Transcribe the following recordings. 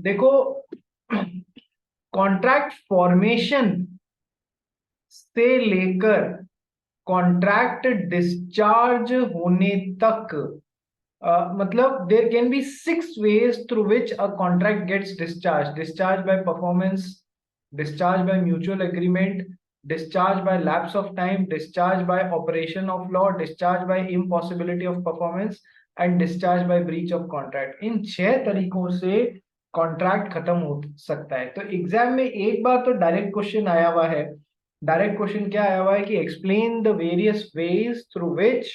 देखो, contract formation से लेकर कॉन्ट्रैक्ट डिस्चार्ज होने तक, मतलब there can be 6 ways through which a contract gets discharged. Discharge by performance, discharge by mutual agreement, discharge by lapse of time, discharge by operation of law, discharge by impossibility of performance and discharge by breach of contract. इन 6 तरीकों से contract खत्म हो सकता है। तो exam में एक बार तो डायरेक्ट क्वेश्चन आया हुआ है। डायरेक्ट क्वेश्चन क्या आया हुआ है कि explain the various ways through which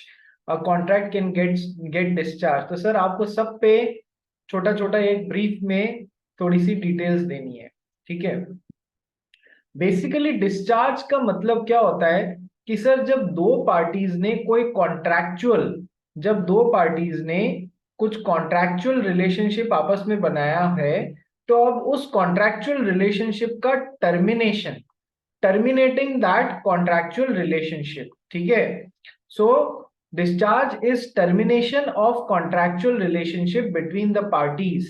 contract can get discharge. तो सर आपको सब पे छोटा छोटा एक ब्रीफ में थोड़ी सी डिटेल्स देनी है, ठीक है। बेसिकली डिस्चार्ज का मतलब क्या होता है कि सर जब दो पार्टीज ने कुछ कॉन्ट्रैक्चुअल रिलेशनशिप आपस में बनाया है, तो अब उस कॉन्ट्रैक्चुअल रिलेशनशिप का टर्मिनेटिंग दैट कॉन्ट्रैक्चुअल रिलेशनशिप, ठीक है। सो discharge is termination of contractual relationship between the parties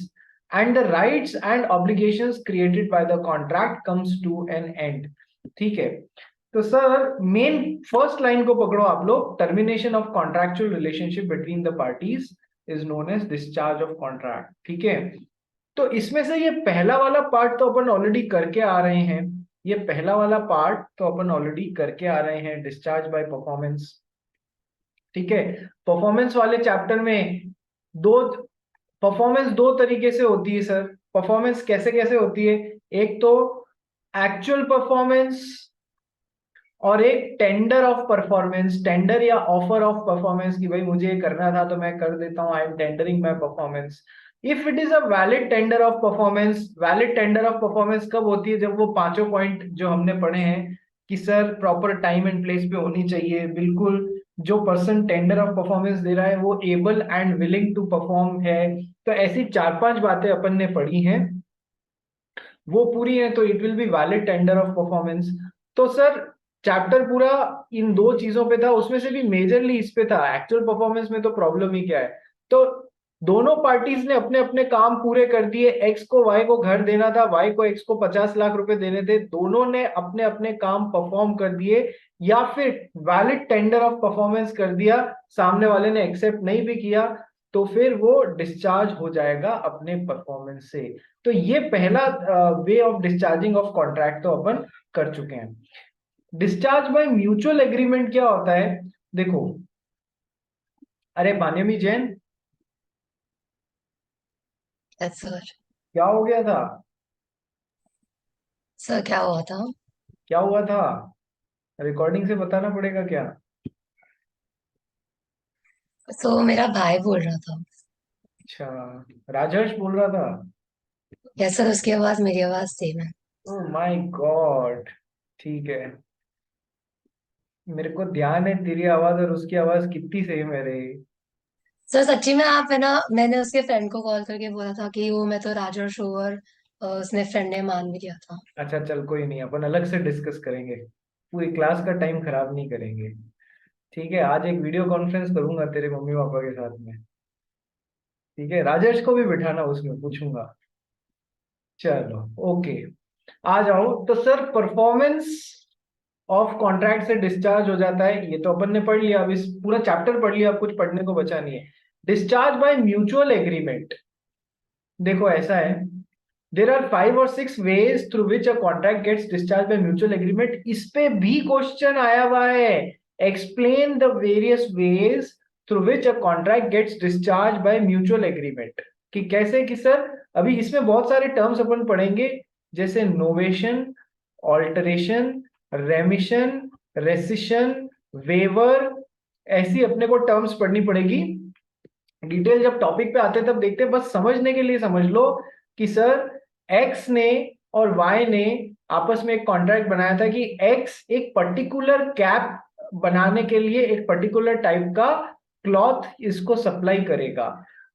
and the rights and obligations created by the contract comes to an end, ठीक है। तो सर मेन फर्स्ट लाइन को पकड़ो आप लोग, termination of contractual relationship between the parties is known as discharge of contract, ठीक है। तो इसमें से ये पहला वाला पार्ट तो अपन ऑलरेडी करके आ रहे हैं, डिस्चार्ज बाय परफॉर्मेंस, ठीक है। परफॉर्मेंस वाले चैप्टर में दो परफॉर्मेंस दो तरीके से होती है सर। परफॉर्मेंस कैसे कैसे होती है, एक तो एक्चुअल परफॉर्मेंस और एक टेंडर ऑफ परफॉर्मेंस, टेंडर या ऑफर ऑफ परफॉर्मेंस, कि भाई मुझे ये करना था तो मैं कर देता हूं, I M tendering my performance. If it is a valid tender of performance, valid tender of performance कब होती है, जब वो पांचों पॉइंट जो हमने पढ़े हैं कि sir proper time and place पे होनी चाहिए, बिल्कुल जो पर्सन टेंडर ऑफ परफॉर्मेंस दे रहा है वो able and willing to perform है। तो ऐसी 4-5 बातें अपन ने पढ़ी हैं, वो पूरी है तो it will be valid tender of performance. तो सर चैप्टर पूरा इन दो चीजों पे था, उसमें से भी मेजरली इस पे था। एक्चुअल परफॉर्मेंस में तो प्रॉब्लम ही क्या है, तो दोनों पार्टीज ने अपने अपने काम पूरे कर दिए। एक्स को वाई को घर देना था, वाई को एक्स को 50 लाख रुपए देने थे, दोनों ने अपने अपने काम परफॉर्म कर दिए या फिर वैलिड टेंडर ऑफ परफॉर्मेंस कर दिया, सामने वाले ने एक्सेप्ट नहीं भी किया, तो फिर वो डिस्चार्ज हो जाएगा अपने परफॉर्मेंस से। तो ये पहला way of discharging of contract तो अपन कर चुके हैं। डिस्चार्ज बाय म्यूचुअल एग्रीमेंट क्या होता है, देखो, अरे बान्यमी जैन, यस सर। क्या हो गया था? सर क्या हुआ था? क्या हुआ था? रिकॉर्डिंग से बताना पड़ेगा क्या? सो मेरा भाई बोल रहा था। अच्छा, राजर्ष बोल रहा था? यस सर, उसकी आवाज मेरी आवाज सेम है। ओह माय गॉड, ठीक है। मेरे को ध्यान है तेरी आवाज और उसकी आवाज कितनी सेम है रे। सर सच्ची में आप है ना, मैंने उसके फ्रेंड को कॉल करके बोला था कि वो मैं तो राजर शो और उसने फ्रेंड ने मान भी लिया था। अच्छा चल कोई नहीं, अपन अलग से डिस्कस करेंगे, पूरी क्लास का टाइम खराब नहीं करेंगे। ठीक है, आज एक वीडियो कॉन्फ्रेंस करूंगा तेरे मम्मी पापा के साथ में, ठीक है, राजेश को भी बिठाना, उसमें पूछूंगा। चलो ओके, आ जाओ। तो सर परफॉर्मेंस ऑफ कॉन्ट्रैक्ट से डिस्चार्ज हो जाता है, ये तो अपन ने पढ़ लिया, अब इस पूरा चैप्टर पढ़ लिया, अब कुछ पढ़ने को बचा नहीं है। डिस्चार्ज बाय म्यूचुअल एग्रीमेंट, देखो ऐसा है, there are 5 or 6 ways through which a contract gets discharge by mutual agreement. इस पे भी क्वेश्चन आया हुआ है, explain the various ways through which a contract gets discharge by mutual agreement. कि कैसे कि सर अभी इसमें बहुत सारे टर्म्स अपन पढ़ेंगे, जैसे novation, alteration, remission, rescission, waiver, ऐसी अपने को टर्म्स पढ़नी पड़ेगी। डिटेल जब टॉपिक पे आते हैं तब देखते हैं, बस समझने के लिए समझ लो कि सर एक्स ने और वाई ने आपस में एक कॉन्ट्रैक्ट बनाया था कि एक्स एक पर्टिकुलर कैप बनाने के लिए एक पर्टिकुलर टाइप का क्लॉथ इसको सप्लाई करेगा,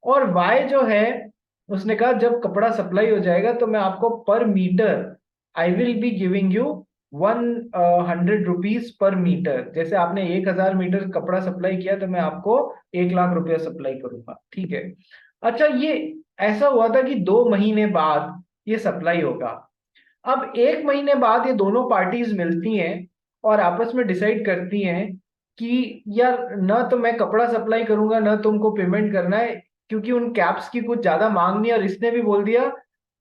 और वाई जो है उसने कहा जब कपड़ा सप्लाई हो जाएगा तो मैं आपको per meter I will be giving you 100 rupees per meter. जैसे आपने 1000 मीटर कपड़ा सप्लाई किया तो मैं आपको 1 लाख रुपया सप्लाई करूंगा, ठीक है। अच्छा, ये ऐसा हुआ था कि 2 महीने बाद ये सप्लाई होगा। अब 1 महीने बाद ये दोनों पार्टीज मिलती हैं और आपस में डिसाइड करती हैं कि यार ना तो मैं कपड़ा सप्लाई करूंगा ना तुमको पेमेंट करना है, क्योंकि उन कैप्स की कुछ ज्यादा मांग नहीं है। और इसने भी बोल दिया,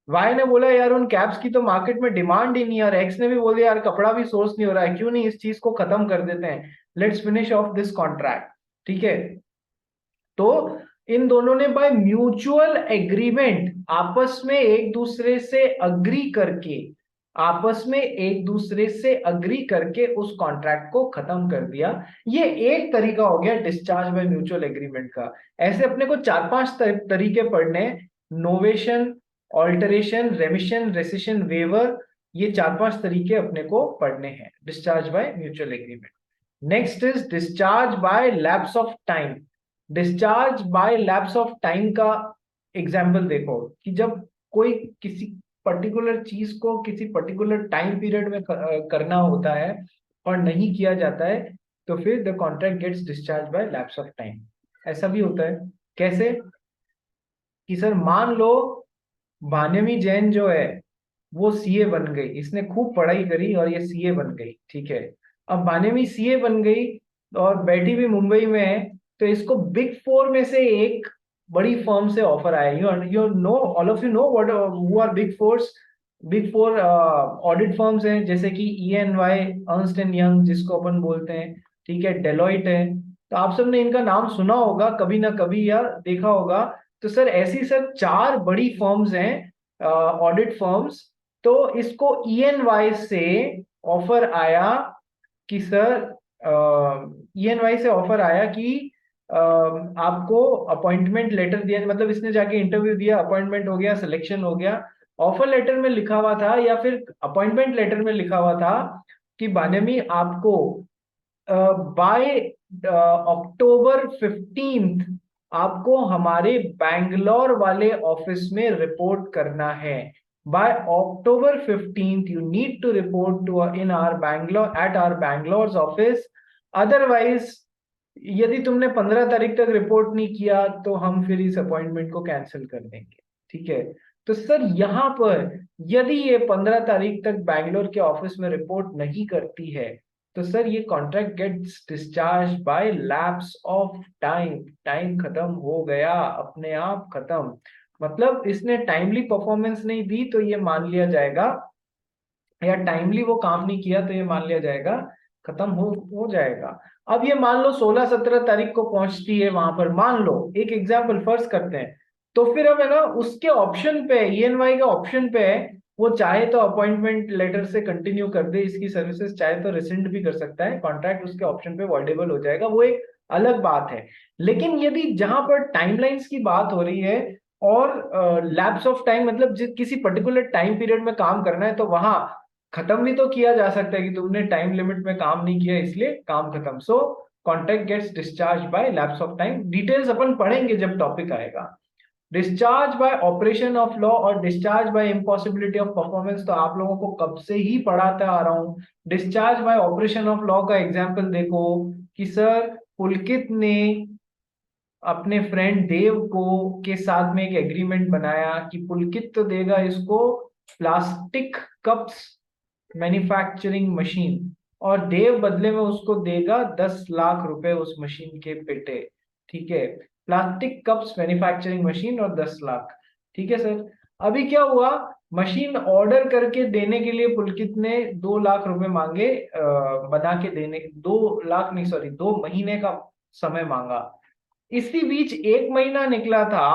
वाई ने बोला यार उन कैप्स की तो मार्केट में डिमांड ही नहीं है, और एक्स ने भी बोल दिया यार कपड़ा भी सोर्स नहीं हो रहा है, क्यों नहीं इस चीज को खत्म कर देते हैं, let's finish off this contract. ठीक है, तो इन दोनों ने बाय म्यूचुअल एग्रीमेंट आपस में एक दूसरे से अग्री करके, आपस में एक दूसरे से अग्री करके उस कॉन्ट्रैक्ट को खत्म कर दिया। ये एक तरीका हो गया डिस्चार्ज बाय म्यूचुअल एग्रीमेंट का। ऐसे अपने को 4-5 तरीके पढ़ने, novation, alteration, remission, rescission, waiver, ये 4-5 तरीके अपने को पढ़ने हैं discharge by mutual agreement. Next is discharge by lapse of time. Discharge by lapse of time का एग्जाम्पल देखो कि जब कोई किसी पर्टिकुलर चीज को किसी पर्टिकुलर टाइम पीरियड में करना होता है और नहीं किया जाता है, तो फिर the contract gets discharge by lapse of time. ऐसा भी होता है। कैसे? कि सर मान लो भानुमी जैन जो है वो सीए बन गई, इसने खूब पढ़ाई करी और ये सीए बन गई। ठीक है, अब भानुमी सीए बन गई और बैठी भी मुंबई में है, तो इसको बिग फोर में से एक बड़ी फर्म से ऑफर आया। You know, all of you know what who are big fours. Big four audit firms हैं, जैसे कि EY, अर्नस्ट एंड यंग जिसको अपन बोलते हैं। ठीक है, डेलॉइट है। तो आप सबने इनका नाम सुना होगा कभी ना कभी या देखा होगा। तो सर ऐसी सर 4 बड़ी फर्म्स हैं ऑडिट फर्म्स। तो इसको EY से ऑफर आया कि सर, EY से ऑफर आया कि आपको अपॉइंटमेंट लेटर दिया, मतलब इसने जाके इंटरव्यू दिया, अपॉइंटमेंट हो गया, सिलेक्शन हो गया। ऑफर लेटर में लिखा हुआ था या फिर अपॉइंटमेंट लेटर में लिखा हुआ था कि बानमी आपको बाय October 15 आपको हमारे बैंगलोर वाले ऑफिस में रिपोर्ट करना है। By October 15 you need to report to in our Bangalore at our Bangalore office. Otherwise यदि तुमने 15 तारीख तक रिपोर्ट नहीं किया तो हम फिर इस अपॉइंटमेंट को कैंसिल कर देंगे। ठीक है, तो सर यहां पर यदि ये 15 तारीख तक बैंगलोर के ऑफिस में रिपोर्ट नहीं करती है, तो सर ये contract gets discharge by lapse of time. Time खत्म हो गया, अपने आप खत्म। मतलब इसने टाइमली परफॉर्मेंस नहीं दी तो ये मान लिया जाएगा, या टाइमली वो काम नहीं किया तो ये मान लिया जाएगा खत्म हो जाएगा। अब ये मान लो 16-17 तारीख को पहुंचती है वहां पर, मान लो एक एग्जाम्पल फर्स्ट करते हैं। तो फिर अब है ना उसके ऑप्शन पे, EY के ऑप्शन पे है, वो चाहे तो अपॉइंटमेंट लेटर से कंटिन्यू कर दे इसकी सर्विसेज, चाहे तो रिसेंड भी कर सकता है, कॉन्ट्रैक्ट उसके ऑप्शन पे वॉइडेबल हो जाएगा, वो एक अलग बात है। लेकिन यदि जहां पर टाइमलाइंस की बात हो रही है और लैप्स ऑफ टाइम, मतलब किसी पर्टिकुलर टाइम पीरियड में काम करना है, तो वहां खत्म भी तो किया जा सकता है कि तुमने टाइम लिमिट में काम नहीं किया इसलिए काम खत्म। So contract gets discharge by lapse of time. Details अपन पढ़ेंगे जब टॉपिक आएगा। Discharge by operation of law और discharge by impossibility of performance तो आप लोगों को कब से ही पढ़ाता आ रहा हूं। Discharge by operation of law का एग्जांपल देखो कि सर पुलकित ने अपने फ्रेंड देव को के साथ में एक एग्रीमेंट बनाया कि पुलकित तो देगा इसको प्लास्टिक कप्स मैन्युफैक्चरिंग मशीन, और देव बदले में उसको देगा 10 लाख रुपए उस मशीन के पेटे। ठीक है, प्लास्टिक कप्स मैन्युफैक्चरिंग मशीन और 10 लाख। ठीक है सर, अभी क्या हुआ, मशीन ऑर्डर करके देने के लिए पुलकित ने 2 लाख रुपए मांगे, बना के देने, 2 लाख नहीं सॉरी 2 महीने का समय मांगा। इसी बीच 1 महीना निकला था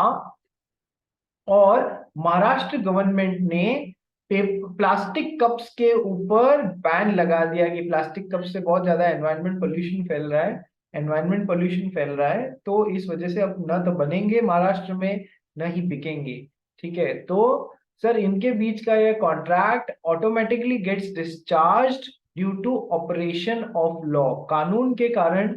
और महाराष्ट्र गवर्नमेंट ने प्लास्टिक कप्स के ऊपर बैन लगा दिया कि प्लास्टिक कप से बहुत ज्यादा एनवायरमेंट पोल्यूशन फैल रहा है, एनवायरमेंट पोल्यूशन फैल रहा है, तो इस वजह से अब न तो बनेंगे महाराष्ट्र में न ही बिकेंगे। ठीक है, तो सर इनके बीच का यह contract automatically gets discharged due to operation of law. कानून के कारण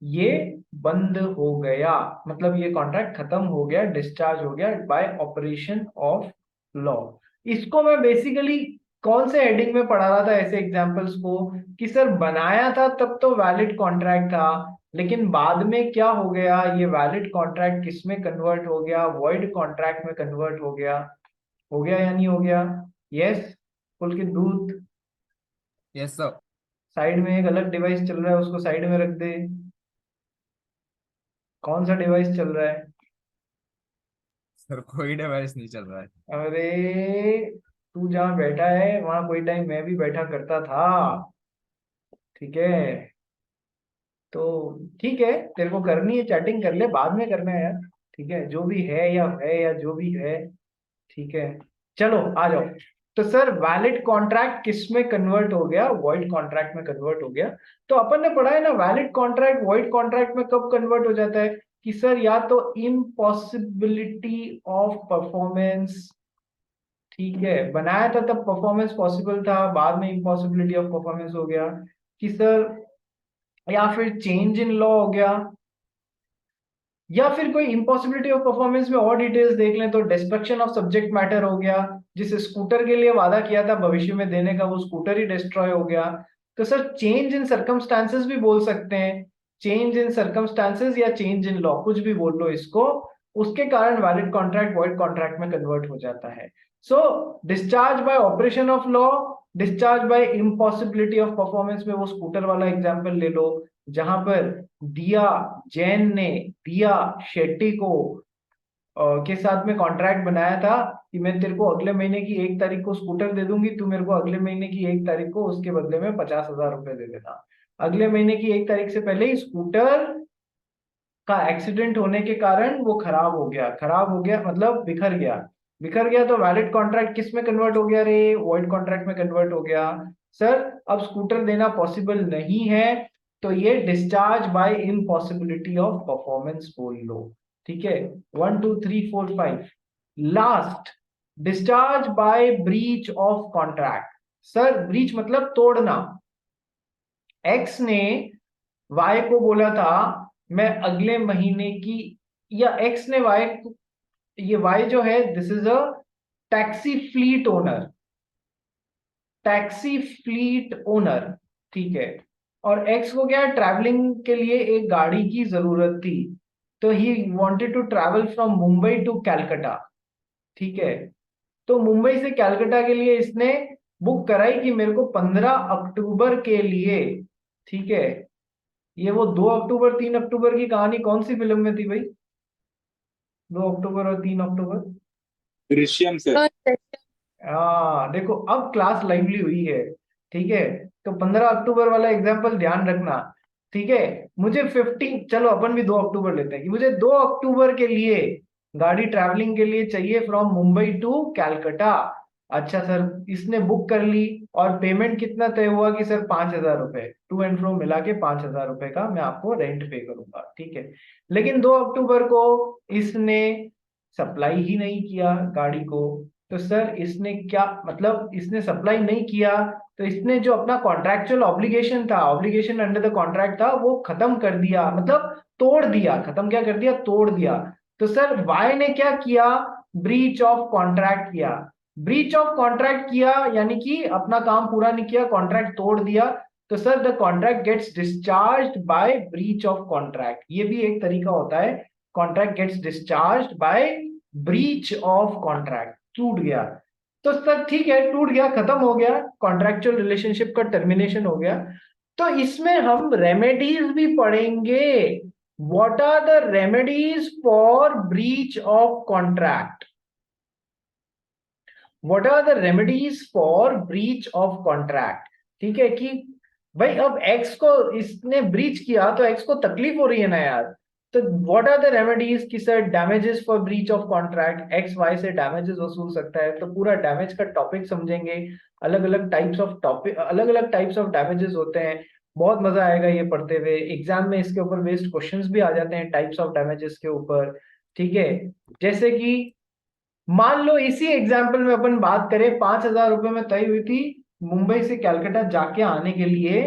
ये बंद हो गया, मतलब ये कॉन्ट्रैक्ट खत्म हो गया, डिस्चार्ज हो गया बाय ऑपरेशन ऑफ लॉ। इसको मैं बेसिकली कौन से हेडिंग में पढ़ा रहा था ऐसे एग्जांपल्स को, कि सर बनाया था तब तो वैलिड कॉन्ट्रैक्ट था, लेकिन बाद में क्या हो गया, ये वैलिड कॉन्ट्रैक्ट किस में कन्वर्ट हो गया, वॉइड कॉन्ट्रैक्ट में कन्वर्ट हो गया या नहीं हो गया? यस, पुलकित दूध। Yes sir. साइड में एक अलग डिवाइस चल रहा है, उसको साइड में रख दे। कौन सा डिवाइस चल रहा है? सर कोई डिवाइस नहीं चल रहा है। अरे, तू जहाँ बैठा है वहां कोई टाइम मैं भी बैठा करता था। ठीक है, तो ठीक है, तेरे को करनी है चैटिंग कर ले, बाद में करना है यार। ठीक है, जो भी है या जो भी है। ठीक है, चलो आ जाओ। तो सर वैलिड कॉन्ट्रैक्ट किस में कन्वर्ट हो गया, वॉइड कॉन्ट्रैक्ट में कन्वर्ट हो गया। तो अपन ने पढ़ा है ना, वैलिड कॉन्ट्रैक्ट वॉइड कॉन्ट्रैक्ट में कब कन्वर्ट हो जाता है कि सर या तो इम्पॉसिबिलिटी ऑफ परफॉर्मेंस, ठीक है, बनाया था तब परफॉर्मेंस पॉसिबल था, बाद में इम्पॉसिबिलिटी ऑफ परफॉर्मेंस हो गया, कि सर या फिर चेंज इन लॉ हो गया, या फिर कोई इम्पॉसिबिलिटी ऑफ परफॉर्मेंस में और डिटेल्स देख लें तो डिस्ट्रक्शन ऑफ सब्जेक्ट मैटर हो गया, जिस स्कूटर के लिए वादा किया था भविष्य में देने का वो स्कूटर ही डिस्ट्रॉय हो गया। तो सर चेंज इन सर्कमस्टांसेस भी बोल सकते हैं, चेंज इन सर्कमस्टांसेस या चेंज इन लॉ, कुछ भी बोल लो इसको, उसके कारण वैलिड कॉन्ट्रैक्ट वॉइड कॉन्ट्रैक्ट में कन्वर्ट हो जाता है। So discharge by operation of law, discharge by impossibility of performance में वो स्कूटर वाला एग्जाम्पल ले लो, जहां पर दिया जैन ने दिया शेट्टी को के साथ में कॉन्ट्रैक्ट बनाया था कि मैं तेरे को अगले महीने की 1 तारीख को स्कूटर दे दूंगी, तू मेरे को अगले महीने की 1 तारीख को उसके बदले में 50,000 रुपए दे देना। अगले महीने की 1 तारीख से पहले ही स्कूटर का एक्सीडेंट होने के कारण वो खराब हो गया, खराब हो गया मतलब बिखर गया, बिखर गया, तो वैलिड कॉन्ट्रैक्ट किस में कन्वर्ट हो गया रे, वॉइड कॉन्ट्रैक्ट में कन्वर्ट हो गया। सर अब स्कूटर देना पॉसिबल नहीं है, तो ये discharge by impossibility of performance बोल लो। ठीक है, 1 2 3 4 5, last discharge by breach of contract. Sir breach मतलब तोड़ना। एक्स ने वाई को बोला था मैं अगले महीने की, या एक्स ने वाई, ये वाई जो है this is a taxi fleet owner, taxi fleet owner, ठीक है, और एक्स को क्या ट्रैवलिंग के लिए एक गाड़ी की जरूरत थी, तो he wanted to travel from Mumbai to Calcutta. ठीक है, तो मुंबई से कैलकाटा के लिए इसने बुक कराई कि मेरे को 15 अक्टूबर के लिए, ठीक है, ये वो 2 अक्टूबर 3 अक्टूबर की कहानी कौन सी फिल्म में थी भाई, 2 अक्टूबर और 3 अक्टूबर? दृश्यम से। हाँ देखो, अब क्लास लाइवली हुई है। ठीक है, तो 15 अक्टूबर वाला एग्जाम्पल ध्यान रखना। ठीक है, मुझे 15, चलो अपन भी 2 अक्टूबर लेते हैं कि मुझे 2 अक्टूबर के लिए गाड़ी ट्रैवलिंग के लिए चाहिए फ्रॉम मुंबई टू कैलकाटा। अच्छा सर, इसने बुक कर ली और पेमेंट कितना तय हुआ कि सर 5,000 रुपए, टू एंड फ्रो मिला के 5,000 रुपए का मैं आपको रेंट पे करूंगा। ठीक है, लेकिन 2 अक्टूबर को इसने सप्लाई ही नहीं किया गाड़ी को, तो सर इसने क्या मतलब, इसने सप्लाई नहीं किया, तो इसने जो अपना कॉन्ट्रैक्चुअल ऑब्लिगेशन था, ऑब्लिगेशन अंडर द कॉन्ट्रैक्ट था, वो खत्म कर दिया, मतलब तोड़ दिया, खत्म क्या कर दिया, तोड़ दिया। तो सर वाई ने क्या किया, ब्रीच ऑफ कॉन्ट्रैक्ट किया, ब्रीच ऑफ कॉन्ट्रैक्ट किया यानी कि अपना काम पूरा नहीं किया, कॉन्ट्रैक्ट तोड़ दिया, तो sir the contract gets discharged by breach of contract, ये भी एक तरीका होता है, contract gets discharged by breach of contract, टूट गया। तो सर ठीक है, टूट गया, खत्म हो गया, कॉन्ट्रैक्चुअल रिलेशनशिप का टर्मिनेशन हो गया। तो इसमें हम रेमेडीज भी पढ़ेंगे, what are the remedies for breach of contract, what are the remedies for breach of contract. ठीक है, कि भाई अब एक्स को इसने ब्रीच किया तो एक्स को तकलीफ हो रही है ना यार, तो व्हाट आर द रेमेडीज की sir damages for breach of contract, X Y से डैमेजेस वसूल सकता है, तो पूरा डैमेज का टॉपिक समझेंगे, अलग अलग टाइप्स ऑफ टॉपिक, अलग अलग टाइप्स ऑफ डैमेजेस होते हैं, बहुत मजा आएगा ये पढ़ते हुए, एग्जाम में इसके ऊपर बेस्ड क्वेश्चंस भी आ जाते हैं टाइप्स ऑफ डैमेजेस के ऊपर। ठीक है, जैसे कि मान लो इसी एग्जाम्पल में अपन बात करें, 5,000 रुपए में तय हुई थी मुंबई से कलकत्ता जाके आने के लिए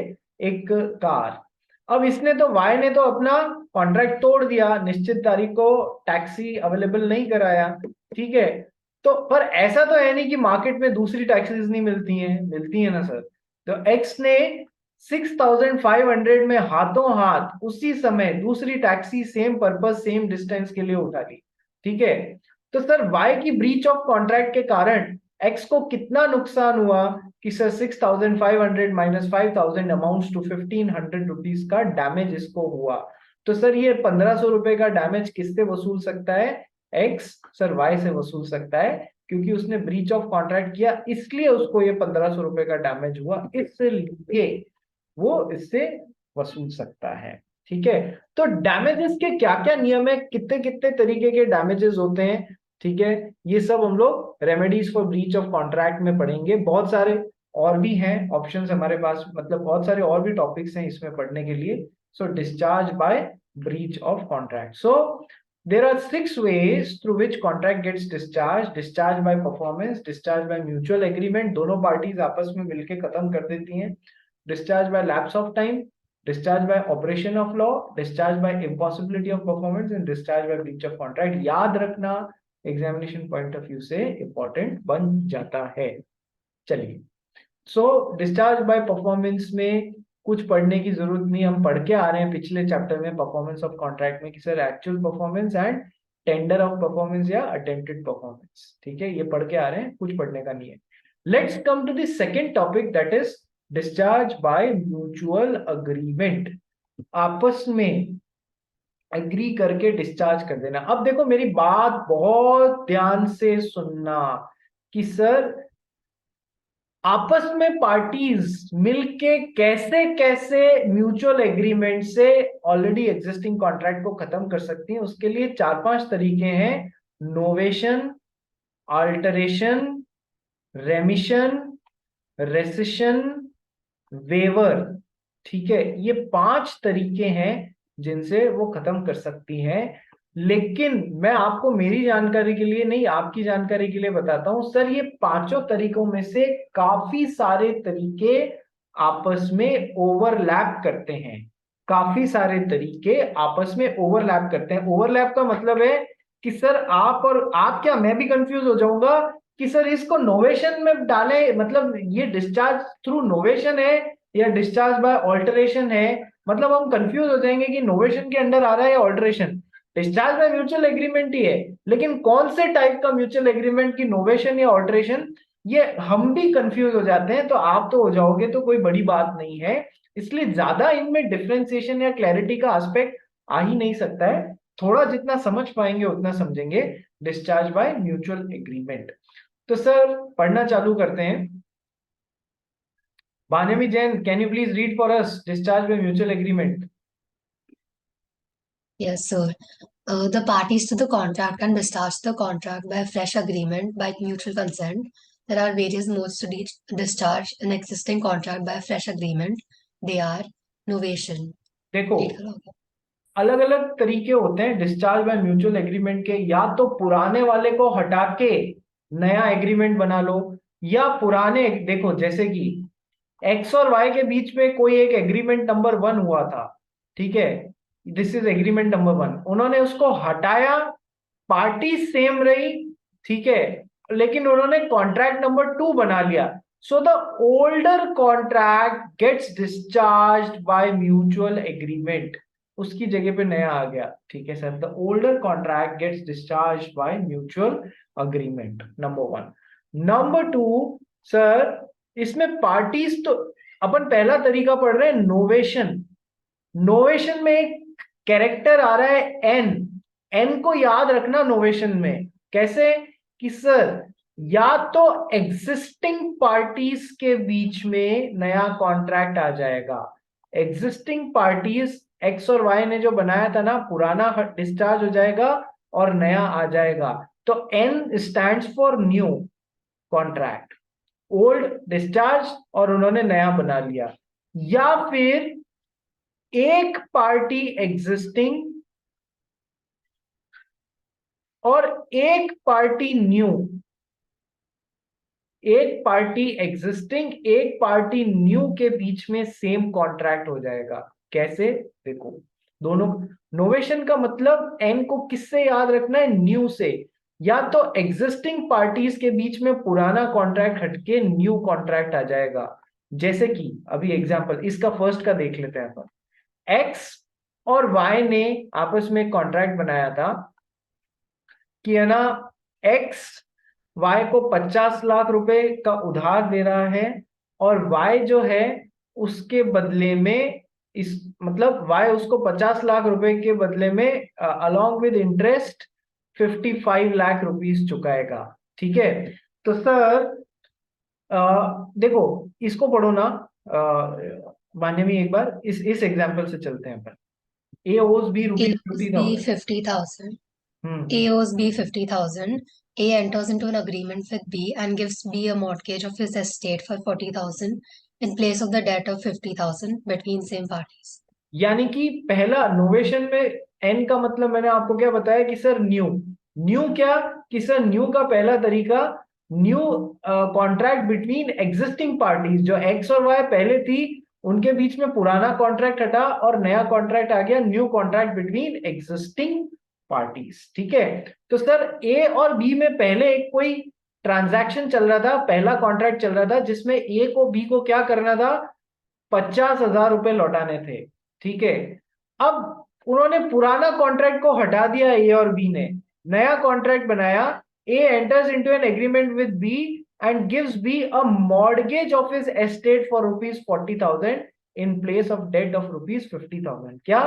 एक कार। अब इसने तो वाई ने तो अपना कॉन्ट्रैक्ट तोड़ दिया, निश्चित तारीख को टैक्सी अवेलेबल नहीं कराया। ठीक है, तो पर ऐसा तो है नहीं कि मार्केट में दूसरी टैक्सीज नहीं मिलती हैं, मिलती है ना सर। तो एक्स ने 6,500 में हाथों हाथ उसी समय दूसरी taxi same purpose same distance के लिए उठा ली, ठीक है। तो सर वाई की ब्रीच ऑफ कॉन्ट्रैक्ट के कारण एक्स को कितना नुकसान हुआ कि sir 6,500 minus 5,000 amounts to 1,500 rupees का डैमेज इसको हुआ। तो सर ये 1,500 रुपए का डैमेज किससे वसूल सकता है? एक्स सर वाई से वसूल सकता है, क्योंकि उसने ब्रीच ऑफ कॉन्ट्रैक्ट किया, इसलिए उसको ये 1,500 रुपए का डैमेज हुआ, इसलिए वो इससे वसूल सकता है, ठीक है। तो डैमेजेस के क्या क्या नियम है, कितने कितने तरीके के डैमेजेस होते हैं, ठीक है, ये सब हम लोग remedies for breach of contract में पढ़ेंगे। बहुत सारे और भी हैं ऑप्शंस हमारे पास, मतलब बहुत सारे और भी टॉपिक्स हैं इसमें पढ़ने के लिए। So discharge by breach of contract, so there are 6 ways through which contract gets discharged: discharge by performance, discharge by mutual agreement, दोनों पार्टीज आपस में मिलके खत्म कर देती हैं, discharge by lapse of time, discharge by operation of law, discharge by impossibility of performance and discharge by breach of contract। याद रखना, एग्जामिनेशन पॉइंट ऑफ व्यू से इंपॉर्टेंट बन जाता है। चलिए, सो डिस्चार्ज बाय परफॉर्मेंस में कुछ पढ़ने की जरूरत नहीं, हम पढ़ के आ रहे हैं पिछले चैप्टर में परफॉर्मेंस ऑफ कॉन्ट्रैक्ट में कि sir actual performance and tender of performance या अटेम्प्टेड परफॉर्मेंस, ठीक है, ये पढ़ के आ रहे हैं, कुछ पढ़ने का नहीं है। Let's come to the second topic, that is discharge by mutual agreement. आपस में एग्री करके डिस्चार्ज कर देना। अब देखो मेरी बात बहुत ध्यान से सुनना कि सर आपस में पार्टीज मिलके कैसे कैसे म्यूचुअल एग्रीमेंट से ऑलरेडी एग्जिस्टिंग कॉन्ट्रैक्ट को खत्म कर सकती हैं। उसके लिए 4-5 तरीके हैं: novation, alteration, remission, rescission, waiver, ठीक है, ये 5 तरीके हैं जिनसे वो खत्म कर सकती हैं। लेकिन मैं आपको मेरी जानकारी के लिए नहीं, आपकी जानकारी के लिए बताता हूं सर, ये 5 तरीकों में से काफी सारे तरीके आपस में ओवरलैप करते हैं, काफी सारे तरीके आपस में ओवरलैप करते हैं। ओवरलैप का मतलब है कि सर आप और आप क्या, मैं भी कंफ्यूज हो जाऊंगा कि सर इसको नोवेशन में डाले, मतलब ये डिस्चार्ज थ्रू नोवेशन है या डिस्चार्ज बाय ऑल्टरेशन है, मतलब हम कंफ्यूज हो जाएंगे कि नोवेशन के अंडर आ रहा है या alteration. Discharge by mutual agreement ही है, लेकिन कौन से टाइप का म्यूचुअल एग्रीमेंट की नोवेशन या ऑल्टरेशन, ये हम भी कंफ्यूज हो जाते हैं। तो आप तो हो जाओगे तो कोई बड़ी बात नहीं है, इसलिए ज्यादा इनमें डिफरेंशिएशन या क्लैरिटी का एस्पेक्ट आ ही नहीं सकता है। थोड़ा जितना समझ पाएंगे उतना समझेंगे डिस्चार्ज बाय म्यूचुअल एग्रीमेंट। तो सर पढ़ना चालू करते हैं। Banami Jain, can you please read for us discharge by mutual agreement? Yes, sir. The parties to the contract can discharge the contract by a fresh agreement by mutual consent. There are various modes to discharge an existing contract by a fresh agreement. They are novation. देखो Read करोगे? अलग अलग तरीके होते हैं discharge by mutual agreement के। या तो पुराने वाले को हटा के नया एग्रीमेंट बना लो, या पुराने, देखो जैसे कि एक्स और वाई के बीच में कोई एक एग्रीमेंट नंबर 1 हुआ था, ठीक है, दिस इज एग्रीमेंट नंबर 1, उन्होंने उसको हटाया, पार्टी सेम रही, ठीक है, लेकिन उन्होंने कॉन्ट्रैक्ट नंबर 2 बना लिया। So the older contract gets discharged by mutual agreement, उसकी जगह पे नया आ गया, ठीक है sir, the older contract gets discharged by mutual agreement, number 1। Number 2 sir, इसमें पार्टीज तो अपन पहला तरीका पढ़ रहे हैं नोवेशन। नोवेशन में एक कैरेक्टर आ रहा है एन, एन को याद रखना नोवेशन में। कैसे कि सर या तो एग्जिस्टिंग पार्टीज के बीच में नया कॉन्ट्रैक्ट आ जाएगा, एग्जिस्टिंग पार्टीज एक्स और वाई ने जो बनाया था ना, पुराना डिस्चार्ज हो जाएगा और नया आ जाएगा, तो N stands for new contract, old discharge और उन्होंने नया बना लिया। या फिर एक पार्टी एग्जिस्टिंग और एक पार्टी न्यू, एक पार्टी एग्जिस्टिंग एक पार्टी न्यू के बीच में सेम कॉन्ट्रैक्ट हो जाएगा। कैसे, देखो दोनों, नोवेशन का मतलब एन को किससे याद रखना है, न्यू से। या तो एग्जिस्टिंग पार्टीज के बीच में पुराना कॉन्ट्रैक्ट हटके न्यू कॉन्ट्रैक्ट आ जाएगा, जैसे कि अभी एग्जांपल इसका फर्स्ट का देख लेते हैं अपन। एक्स और वाई ने आपस में कॉन्ट्रैक्ट बनाया था कि है ना, एक्स वाई को 50 लाख रुपए का उधार दे रहा है, और वाई जो है उसके बदले में, इस मतलब वाई उसको 50 लाख रुपए के बदले में along with interest 55 lakh rupees चुकाएगा। ठीक है, तो सर देखो इसको पढ़ो ना, मान्यवी एक बार इस एग्जांपल से चलते हैं अपन। A owes B A rupees owes 50,000। B 50,000. Hmm. A owes B 50,000. A enters into an agreement with B and gives B a mortgage of his estate for 40,000 in place of the debt of 50,000 between same parties. यानी कि पहला novation में N का मतलब मैंने आपको क्या बताया कि सर न्यू, न्यू क्या, कि सर न्यू का पहला तरीका, new contract between existing parties, जो एक्स और वाई पहले थी उनके बीच में पुराना कॉन्ट्रैक्ट हटा और नया कॉन्ट्रैक्ट आ गया, new contract between existing parties. ठीक है, तो सर ए और बी में पहले एक कोई ट्रांजैक्शन चल रहा था, पहला कॉन्ट्रैक्ट चल रहा था जिसमें ए को बी को क्या करना था, 50,000 रुपए लौटाने थे। ठीक है, अब उन्होंने पुराना कॉन्ट्रैक्ट को हटा दिया ए और बी ने, नया कॉन्ट्रैक्ट बनाया। A enters into an agreement with B and gives B a mortgage of his estate for rupees 40,000 in place of debt of rupees 50,000। क्या,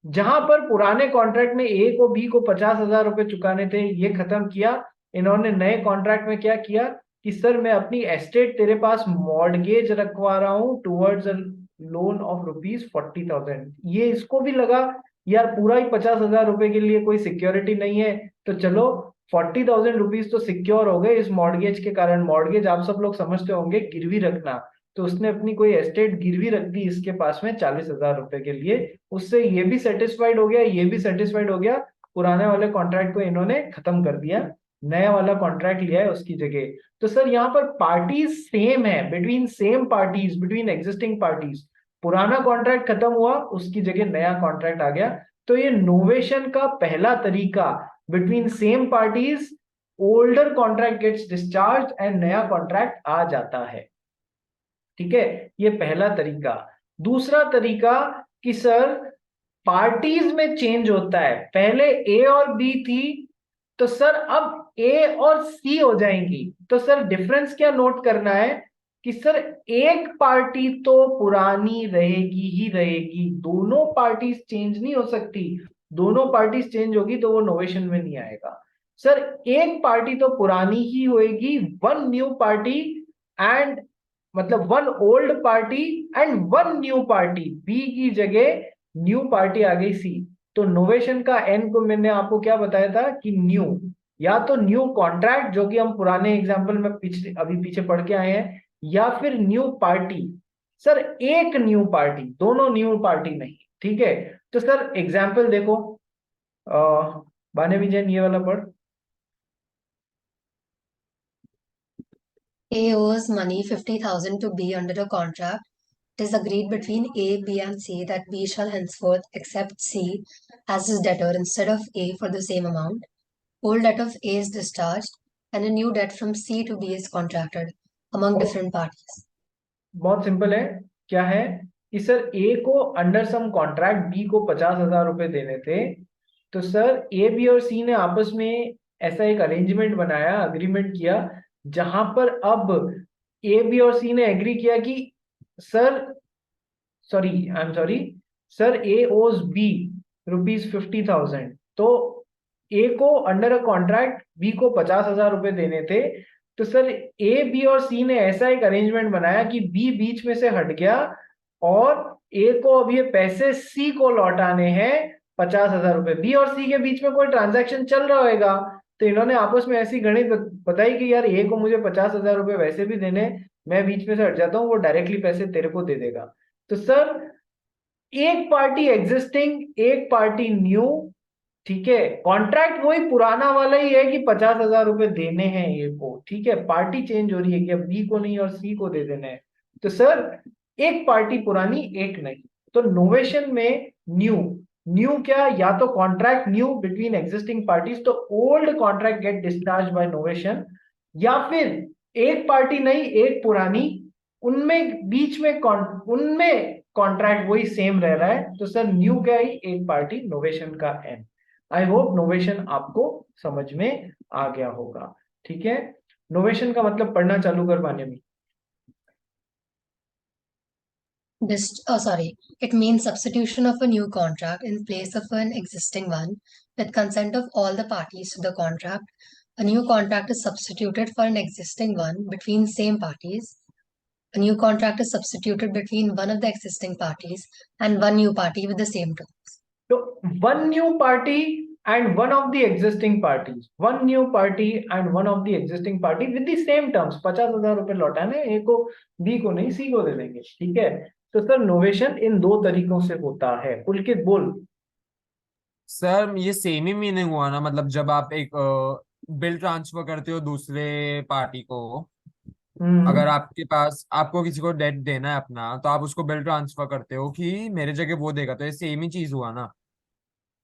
जहां पर पुराने कॉन्ट्रैक्ट में ए को बी को 50,000 रुपए चुकाने थे, ये खत्म किया। इन्होंने नए कॉन्ट्रैक्ट में क्या किया कि सर मैं अपनी एस्टेट तेरे पास मॉर्गेज रखवा रहा हूं towards a loan of rupees 40,000। ये इसको भी लगा यार पूरा ही 50,000 रुपए के लिए कोई सिक्योरिटी नहीं है, तो चलो 40,000 रुपीज तो सिक्योर हो गए इस मॉर्गेज के कारण। मॉर्गेज आप सब लोग समझते होंगे गिरवी रखना, तो उसने अपनी कोई एस्टेट गिरवी रख दी इसके पास में 40,000 रुपए के लिए। उससे ये भी सेटिस्फाइड हो गया, ये भी सेटिस्फाइड हो गया, पुराने वाले कॉन्ट्रैक्ट को इन्होंने खत्म कर दिया, नया वाला कॉन्ट्रैक्ट लिया है उसकी जगह। तो सर यहाँ पर पार्टीज सेम है, between same parties, between existing parties, पुराना कॉन्ट्रैक्ट खत्म हुआ उसकी जगह नया कॉन्ट्रैक्ट आ गया। तो ये नोवेशन का पहला तरीका, between same parties older contract gets discharge and नया कॉन्ट्रैक्ट आ जाता है। ठीक है, ये पहला तरीका। दूसरा तरीका कि सर पार्टीज में चेंज होता है, पहले ए और बी थी तो सर अब ए और सी हो जाएंगी। तो सर डिफरेंस क्या नोट करना है कि सर एक पार्टी तो पुरानी रहेगी ही रहेगी, दोनों पार्टीज चेंज नहीं हो सकती। दोनों पार्टीज चेंज होगी तो वो नोवेशन में नहीं आएगा। सर एक पार्टी तो पुरानी ही होएगी, वन न्यू पार्टी एंड, मतलब one old party and one new party, B की जगह न्यू पार्टी आ गई सी। तो नोवेशन का एन को मैंने आपको क्या बताया था कि न्यू, या तो न्यू कॉन्ट्रैक्ट जो कि हम पुराने एग्जांपल में पीछे पढ़ के आए हैं, या फिर न्यू पार्टी। सर एक न्यू पार्टी, दोनों न्यू पार्टी नहीं। ठीक है, तो सर एग्जांपल देखो, बाने विजयन ये वाला पढ़। A owes money 50,000 to B under a contract. It is agreed between A, B, and C that B shall henceforth accept C as his debtor instead of A for the same amount. Old debt of A is discharged, and a new debt from C to B is contracted among different parties. बहुत simple है, क्या है कि sir ए को under some contract B को 50,000 रुपए देने थे। तो सर ए बी और सी ने आपस में ऐसा एक अरेंजमेंट बनाया, अग्रीमेंट किया, जहां पर अब ए बी और सी ने एग्री किया कि sir, I am sorry, sir A owes B rupees 50,000, तो ए को अंडर अ कॉन्ट्रैक्ट बी को 50,000 रुपए देने थे। तो सर ए बी और सी ने ऐसा एक अरेंजमेंट बनाया कि बी बीच में से हट गया और ए को अब ये पैसे सी को लौटाने हैं 50,000 रुपए। बी और सी के बीच में कोई ट्रांजैक्शन चल रहा होगा, तो इन्होंने आपस में ऐसी गणित बताई कि यार ए को मुझे 50,000 रुपए वैसे भी देने, मैं बीच में से हट जाता हूँ, वो डायरेक्टली पैसे तेरे को दे देगा। तो सर एक पार्टी एग्जिस्टिंग, एक पार्टी न्यू। ठीक है, कॉन्ट्रैक्ट वही पुराना वाला ही है कि 50,000 रुपए देने हैं ए को। ठीक है, पार्टी चेंज हो रही है कि अब बी को नहीं और सी को दे देने हैं। तो सर एक पार्टी पुरानी, एक नहीं। तो नोवेशन में न्यू, न्यू क्या, या तो contract new between existing parties, तो old contract get discharge by novation, या फिर एक पार्टी नहीं एक पुरानी, उनमें बीच में उनमें कॉन्ट्रैक्ट वही सेम रह रहा है, तो सर न्यू क्या है, एक पार्टी नोवेशन का एन। आई होप नोवेशन आपको समझ में आ गया होगा। ठीक है, नोवेशन का मतलब पढ़ना चालू कर पाने में। It means substitution of a new contract in place of an existing one with consent of all the parties to the contract. A new contract is substituted for an existing one between same parties. A new contract is substituted between one of the existing parties and one new party with the same terms. तो one new party and one of the existing parties, one new party and one of the existing party with the same terms. 50,000 रुपए लौटाने, ए को B को नहीं सी को दे देंगे। ठीक है, तो सर नोवेशन इन दो तरीकों से होता है। पुलकित बोल। सर ये सेम ही मीनिंग हुआ ना, मतलब जब आप एक बिल ट्रांसफर करते हो दूसरे पार्टी को, अगर आपके पास आपको किसी को डेट देना है अपना, तो आप उसको बिल ट्रांसफर करते हो कि मेरे जगह वो देगा, तो ये सेम ही चीज हुआ ना।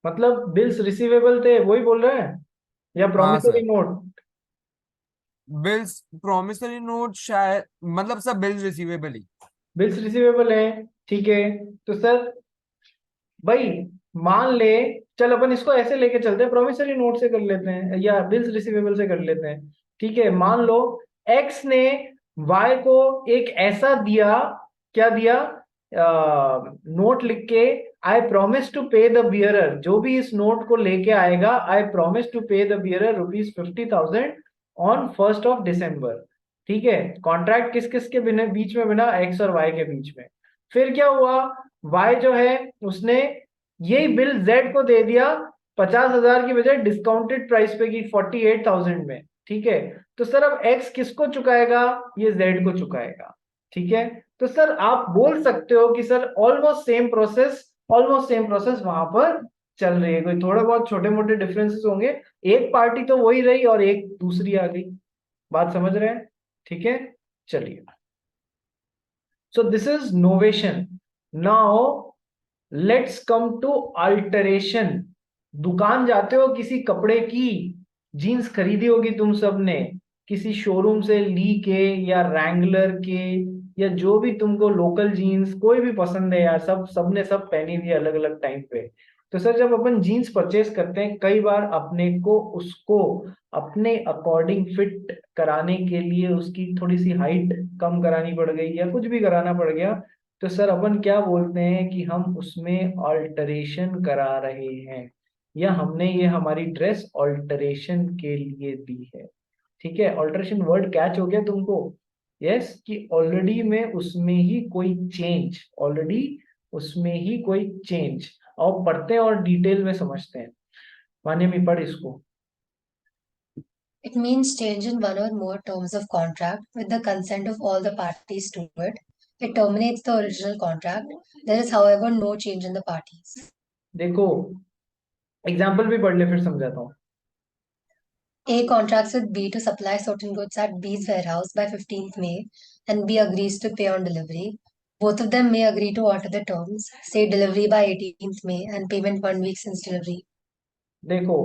मतलब बिल्स रिसीवेबल थे, वही बोल रहे हैं, या हाँ promissory sir, note? Bills promissory note शायद, मतलब सब बिल्स रिसीवेबल ही। बिल्स रिसीवेबल है, ठीक है। तो सर भाई मान ले, चल अपन इसको ऐसे लेके चलते हैं, प्रोमिसरी नोट से कर लेते हैं या बिल्स रिसीवेबल से कर लेते हैं। ठीक है, मान लो एक्स ने वाई को एक ऐसा दिया, क्या दिया, नोट लिख के, आई प्रोमिस टू पे द बियरर, जो भी इस नोट को लेके आएगा, आई प्रोमिस टू पे द बियरर ₹50,000 ऑन 1 ठीक है, कॉन्ट्रैक्ट किस किस के बिना बीच में बना, एक्स और वाई के बीच में। फिर क्या हुआ, वाई जो है उसने यही बिल जेड को दे दिया 50,000 की बजाय डिस्काउंटेड प्राइस पे की 48,000 में। ठीक है, तो सर अब एक्स किसको चुकाएगा, ये जेड को चुकाएगा। ठीक है, तो सर आप बोल सकते हो कि sir almost same process, almost same process वहां पर चल रही है। कोई थोड़े बहुत छोटे मोटे डिफरेंसेस होंगे, एक पार्टी तो वही रही और एक दूसरी आ गई। बात समझ रहे हैं? ठीक है, चलिए। So this is novation. Now let's come to alteration. दुकान जाते हो किसी कपड़े की, जीन्स खरीदी होगी तुम सबने, किसी शोरूम से ली के या रैंगलर के, या जो भी तुमको लोकल जीन्स कोई भी पसंद है यार, सब सबने सब पहनी हुई अलग अलग टाइम पे। तो सर जब अपन जीन्स परचेस करते हैं, कई बार अपने को उसको अपने अकॉर्डिंग फिट कराने के लिए उसकी थोड़ी सी हाइट कम करानी पड़ गई या कुछ भी कराना पड़ गया, तो सर अपन क्या बोलते हैं कि हम उसमें ऑल्टरेशन करा रहे हैं, या हमने ये हमारी ड्रेस ऑल्टरेशन के लिए दी है। ठीक है, ऑल्टरेशन वर्ड कैच हो गया तुमको? यस, कि ऑलरेडी में उसमें ही कोई चेंज, ऑलरेडी उसमें ही कोई चेंज। और पढ़ते हैं और डिटेल में समझते हैं। माने में पढ़ इसको। It means change in one or more terms of contract with the consent of all the parties to it. It terminates the original contract. There is, however, no change in the parties. देखो example भी पढ़ ले, फिर समझाता हूँ। A contracts with B to supply certain goods at B's warehouse by 15th May, and B agrees to pay on delivery. Both of them may agree to alter the terms, say delivery by 18th May and payment 1 week since delivery. देखो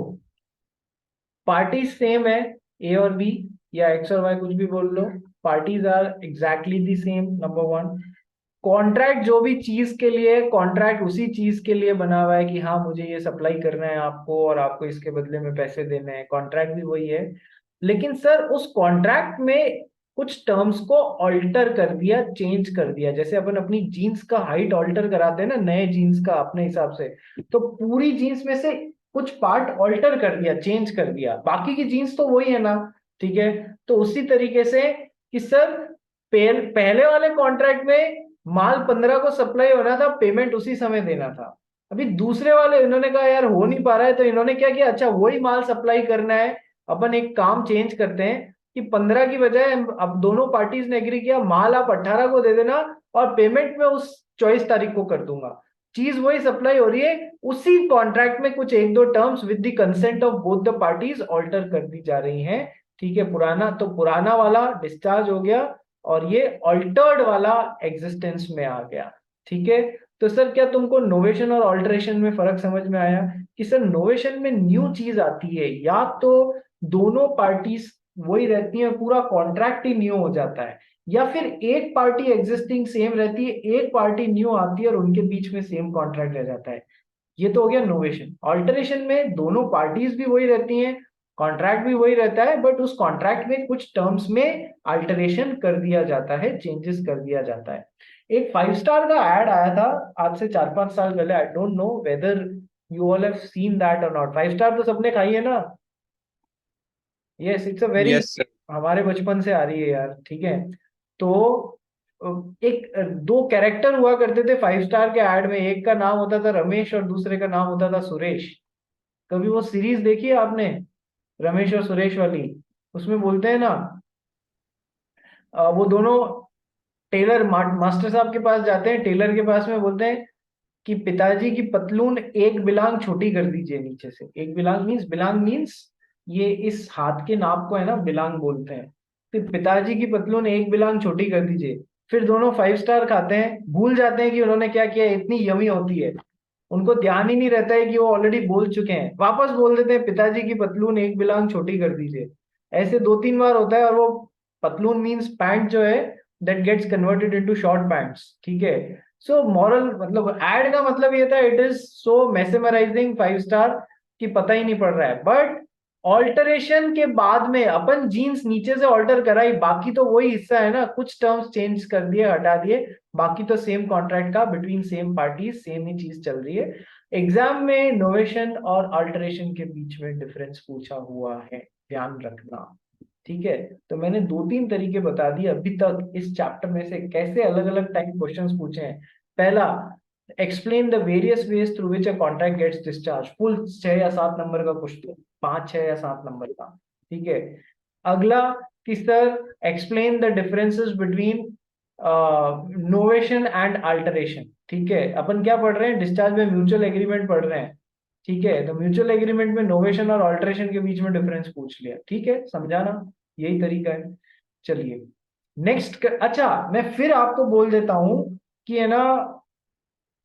party same है, ए और B या x और Y, कुछ भी बोल लो, parties are exactly the same, number one. Contract जो भी चीज के लिए, कॉन्ट्रैक्ट उसी चीज के लिए बना हुआ है कि हाँ मुझे ये सप्लाई करना है आपको और आपको इसके बदले में पैसे देने हैं, कॉन्ट्रैक्ट भी वही है। लेकिन सर उस कॉन्ट्रैक्ट में कुछ टर्म्स को ऑल्टर कर दिया, चेंज कर दिया। जैसे अपन अपनी जीन्स का हाइट ऑल्टर कराते हैं ना, नए जीन्स का अपने हिसाब से, तो पूरी जीन्स में से कुछ पार्ट ऑल्टर कर दिया, चेंज कर दिया, बाकी की जीन्स तो वही है ना। ठीक है, तो उसी तरीके से कि सर पहले वाले कॉन्ट्रैक्ट में माल 15 को सप्लाई होना था, पेमेंट उसी समय देना था। अभी दूसरे वाले इन्होंने कहा यार हो नहीं पा रहा है, तो इन्होंने क्या किया, अच्छा वही माल सप्लाई करना है, अपन एक काम चेंज करते हैं कि 15 की बजाय अब दोनों पार्टीज ने एग्री किया माल आप 18 को दे देना और पेमेंट में उस 24 तारीख को कर दूंगा। चीज वही सप्लाई हो रही है, उसी कॉन्ट्रैक्ट में कुछ एक दो terms with the consent of both the parties alter कर दी जा रही हैं। ठीक है, पुराना तो पुराना वाला डिस्चार्ज हो गया और ये ऑल्टर्ड वाला एग्जिस्टेंस में आ गया। ठीक है, तो सर क्या तुमको नोवेशन और ऑल्टरेशन में फर्क समझ में आया कि सर नोवेशन में न्यू चीज आती है, या तो दोनों पार्टीज वही रहती है, पूरा कॉन्ट्रैक्ट ही न्यू हो जाता है, या फिर एक पार्टी एग्जिस्टिंग सेम रहती है, एक पार्टी न्यू आती है और उनके बीच में सेम कॉन्ट्रैक्ट रह जाता है। ये तो हो गया नोवेशन। ऑल्टरेशन में दोनों पार्टीज भी वही रहती हैं, कॉन्ट्रैक्ट भी वही रहता है, बट उस कॉन्ट्रैक्ट में कुछ टर्म्स में अल्टरेशन कर दिया जाता है, चेंजेस कर दिया जाता है। एक 5 स्टार का एड आया था आज से 4-5 साल पहले, I don't know whether you all have seen that और नॉट। 5 स्टार तो सबने खाई है ना? Yes, it's a very, yes sir. हमारे बचपन से आ रही है यार, ठीक है। तो एक दो कैरेक्टर हुआ करते थे 5 स्टार के ऐड में, एक का नाम होता था रमेश और दूसरे का नाम होता था सुरेश। कभी वो सीरीज देखी है आपने, रमेश और सुरेश वाली? उसमें बोलते हैं ना, वो दोनों टेलर मास्टर साहब के पास जाते हैं, टेलर के पास में बोलते हैं कि पिताजी की पतलून एक बिलांग छोटी कर दीजिए नीचे से। एक बिलांग मीन्स ये इस हाथ के नाप को है ना, बिलांग बोलते हैं। फिर पिताजी की पतलून एक बिलांग छोटी कर दीजिए। फिर दोनों 5 स्टार खाते हैं, भूल जाते हैं कि उन्होंने क्या किया, इतनी यमी होती है, उनको ध्यान ही नहीं रहता है कि वो ऑलरेडी बोल चुके हैं, वापस बोल देते हैं पिताजी की पतलून एक बिलांग छोटी कर दीजिए। ऐसे 2-3 बार होता है, और वो पतलून मीन्स पैंट जो है, that gets converted into short pants, ठीक है। सो मॉरल मतलब एड का मतलब ये था, इट इज सो मेसेमराइजिंग 5 स्टार कि पता ही नहीं पड़ रहा है। बट ऑल्टरेशन के बाद में अपन जीन्स नीचे से ऑल्टर कराई, बाकी तो वही हिस्सा है ना, कुछ टर्म्स चेंज कर दिए, हटा दिए, बाकी तो सेम कॉन्ट्रैक्ट का बिटवीन सेम पार्टीज सेम ही चीज चल रही है। एग्जाम में नोवेशन और अल्टरेशन के बीच में डिफरेंस पूछा हुआ है, ध्यान रखना, ठीक है। तो मैंने 2-3 तरीके बता दिए अभी तक इस चैप्टर में से कैसे अलग अलग टाइप क्वेश्चंस पूछे हैं। पहला, explain the various ways through which a contract gets discharge, full 6 या 7 नंबर का क्वेश्चन, 5-6 या 7 नंबर का, ठीक है। अगला कि sir explain the differences between novation and alteration, ठीक है। अपन क्या पढ़ रहे हैं, डिस्चार्ज में म्यूचुअल एग्रीमेंट पढ़ रहे हैं, ठीक है। तो म्यूचुअल एग्रीमेंट में नोवेशन और अल्टरेशन के बीच में डिफरेंस पूछ लिया, ठीक है, समझाना यही तरीका है। चलिए नेक्स्ट, अच्छा मैं फिर आपको बोल देता हूं कि है ना,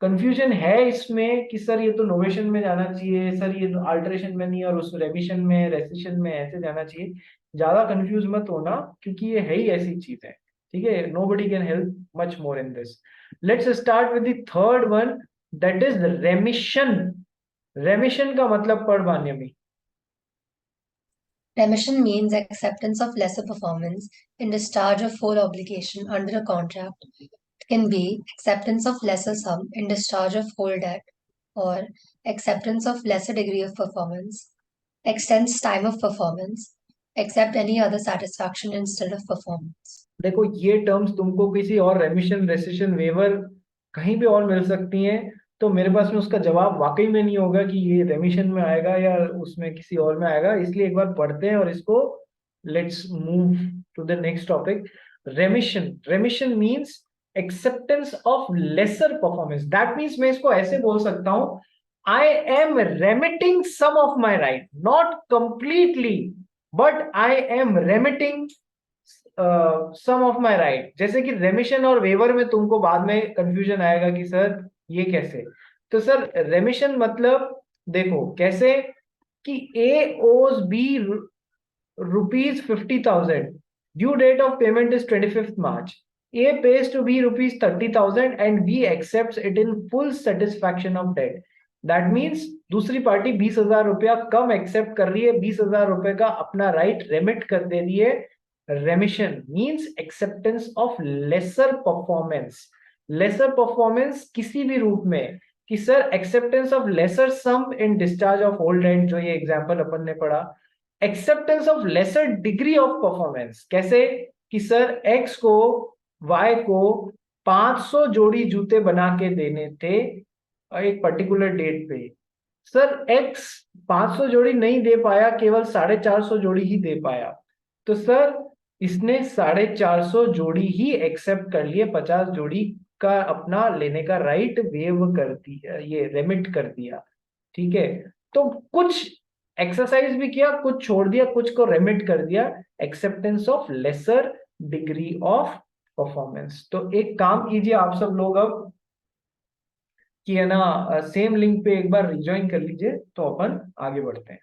कंफ्यूजन है इसमें कि सर ये तो नोवेशन में जाना चाहिए, सर ये तो अल्टरेशन में नहीं, और उस रेविशन में रेसिशन में ऐसे जाना चाहिए। ज्यादा कंफ्यूज मत होना, क्योंकि ये है ही ऐसी चीज है, ठीक है। Nobody can help much more in this. Let's start with the third one, that is रेमिशन। रेमिशन का मतलब पढ़ मान्यमी। Remission means acceptance of lesser performance in discharge of full obligation under a contract. It can be acceptance of lesser sum in discharge of whole debt, or acceptance of lesser degree of performance, extends time of performance, accept any other satisfaction instead of performance. देखो ये terms तुमको किसी और रेमिशन rescission waiver कहीं भी और मिल सकती हैं, तो मेरे पास में उसका जवाब वाकई में नहीं होगा कि ये रेमिशन में आएगा या उसमें किसी और में आएगा, इसलिए एक बार पढ़ते हैं और इसको let's move to the next topic. Remission, remission means acceptance of lesser performance. That means मैं इसको ऐसे बोल सकता हूं, I am remitting some of my right, not completely, but I am remitting some of my right. जैसे कि रेमिशन और waiver में तुमको बाद में कंफ्यूजन आएगा कि सर ये कैसे। तो सर रेमिशन मतलब देखो कैसे, कि A owes B ₹50,000, due date of payment is 25th March, A pays to B ₹30,000 and B accepts it in full satisfaction of debt। That means दूसरी पार्टी 20,000 रुपया कम एक्सेप्ट कर रही है, 20,000 रुपए का अपना राइट रेमिट कर दे रही है। Remission means acceptance of lesser performance. Lesser performance किसी भी रूप में, कि sir acceptance of lesser sum in discharge of whole rent, जो ये एग्जांपल अपन ने पढ़ा। Acceptance of lesser degree of performance, कैसे कि सर एक्स को वाई को 500 जोड़ी जूते बना के देने थे एक पर्टिकुलर डेट पे, सर एक्स 500 जोड़ी नहीं दे पाया, केवल 450 जोड़ी ही दे पाया, तो सर इसने 450 जोड़ी ही एक्सेप्ट कर लिए, 50 जोड़ी का अपना लेने का राइट वेव कर दिया, ये रेमिट कर दिया, ठीक है। तो कुछ एक्सरसाइज भी किया, कुछ छोड़ दिया, कुछ को रेमिट कर दिया, acceptance of lesser degree of performance. तो एक काम कीजिए आप सब लोग अब, कि है ना, सेम लिंक पे एक बार रिज्वाइन कर लीजिए, तो अपन आगे बढ़ते हैं।